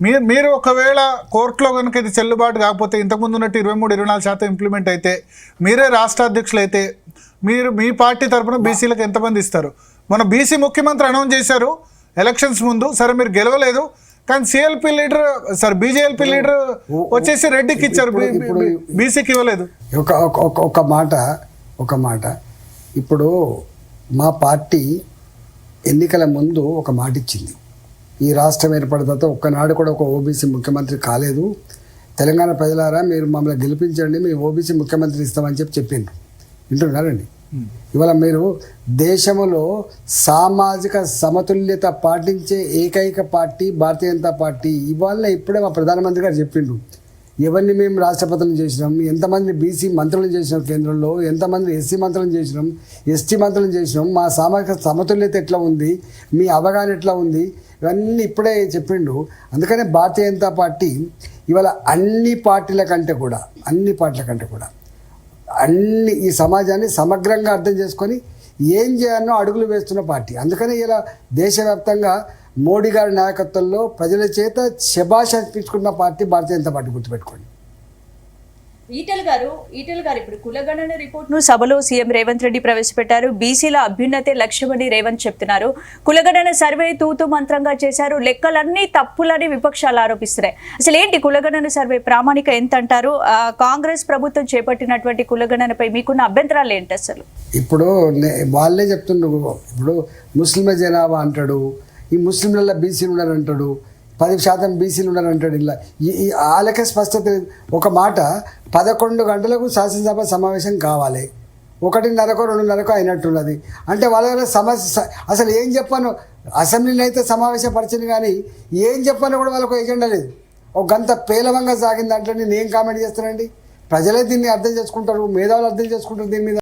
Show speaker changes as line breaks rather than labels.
మీరు ఒకవేళ కోర్టులో కనుక ఇది చెల్లుబాటు కాకపోతే ఇంతకుముందు ఉన్నట్టు 23-24% ఇంప్లిమెంట్ అయితే మీరే రాష్ట్ర అధ్యక్షులు అయితే మీరు మీ పార్టీ తరఫున బీసీలకు ఎంతమంది ఇస్తారు? మన బీసీ ముఖ్యమంత్రి అనౌన్స్ చేశారు ఎలక్షన్స్ ముందు, సరే మీరు గెలవలేదు కానీ CLP leader sir BJLP leader వచ్చేసి రెడ్డికి ఇచ్చారు, బీసీకి ఇవ్వలేదు.
ఒక మాట ఇప్పుడు మా పార్టీ ఎన్నికల ముందు ఒక మాట ఇచ్చింది, ఈ రాష్ట్రం ఏర్పడిన తర్వాత ఒక్కనాడు కూడా ఒక ఓబీసీ ముఖ్యమంత్రి కాలేదు, తెలంగాణ ప్రజలారా మీరు మమ్మల్ని గెలిపించండి, మేము ఓబీసీ ముఖ్యమంత్రి ఇస్తామని చెప్పిండ్రు. వింటున్నారండి? ఇవాళ మీరు దేశంలో సామాజిక సమతుల్యత పాటించే ఏకైక పార్టీ భారతీయ జనతా పార్టీ. ఇవాళ ఇప్పుడే మా ప్రధానమంత్రి గారు చెప్పిండ్రు, ఎవరిని మేము రాష్ట్రపతులను చేసినాం, ఎంతమంది బీసీ మంత్రులను చేసినాం, కేంద్రంలో ఎంతమంది ఎస్సీ మంత్రులను చేసినాం, ఎస్టీ మంత్రులను చేసినాం, మా సామాజిక సమతుల్యత ఎట్లా ఉంది, మీ అవగాహన ఎట్లా ఉంది, ఇవన్నీ ఇప్పుడే చెప్పిండు. అందుకనే భారతీయ జనతా పార్టీ ఇవాళ అన్ని పార్టీల కంటే కూడా అన్ని ఈ సమాజాన్ని సమగ్రంగా అర్థం చేసుకొని ఏం చేయాలనో అడుగులు వేస్తున్న పార్టీ. అందుకనే ఇలా దేశవ్యాప్తంగా మోడీ గారి నాయకత్వంలో ప్రజల చేత శభాష్ అనిపించుకున్న పార్టీ భారతీయ జనతా పార్టీ, గుర్తుపెట్టుకోండి.
ఈటెల గారు ఇప్పుడు కులగణన రిపోర్ట్ను సభలో సీఎం రేవంత్ రెడ్డి ప్రవేశపెట్టారు. బీసీల అభ్యున్నతే లక్ష్యమని రేవంత్ చెప్తున్నారు. కులగణన సర్వే తూతు మంత్రంగా చేశారు, లెక్కలన్నీ తప్పులని విపక్షాలు ఆరోపిస్తున్నాయి. అసలు ఏంటి కులగణన సర్వే ప్రామాణిక ఎంత అంటారు? కాంగ్రెస్ ప్రభుత్వం చేపట్టినటువంటి కులగణనపై మీకున్న అభ్యంతరాలు ఏంటి అసలు?
ఇప్పుడు వాళ్ళే చెప్తుండ్రు, ఇప్పుడు ముస్లింల జనాభా అంటాడు, ఈ ముస్లింలలో బీసీలు ఉన్నారంటాడు, 10% బీసీలు ఉన్నారంటాడు. ఇలా ఆలకే స్పష్టత. ఒక మాట 11 గంటలకు శాసనసభ సమావేశం కావాలి, 1:30కో 2:30కో అయినట్టున్నది. అంటే వాళ్ళ సమస్య అసలు ఏం చెప్పాను, అసెంబ్లీని అయితే సమావేశపరిచింది కానీ ఏం చెప్పాను కూడా వాళ్ళకు ఎజెండా లేదు. ఒక గంట పేలవంగా సాగింది. దాంట్లో నేను ఏం కామెంట్ చేస్తానండి? ప్రజలే దీన్ని అర్థం చేసుకుంటారు, మేధావులు అర్థం చేసుకుంటారు దీని మీద.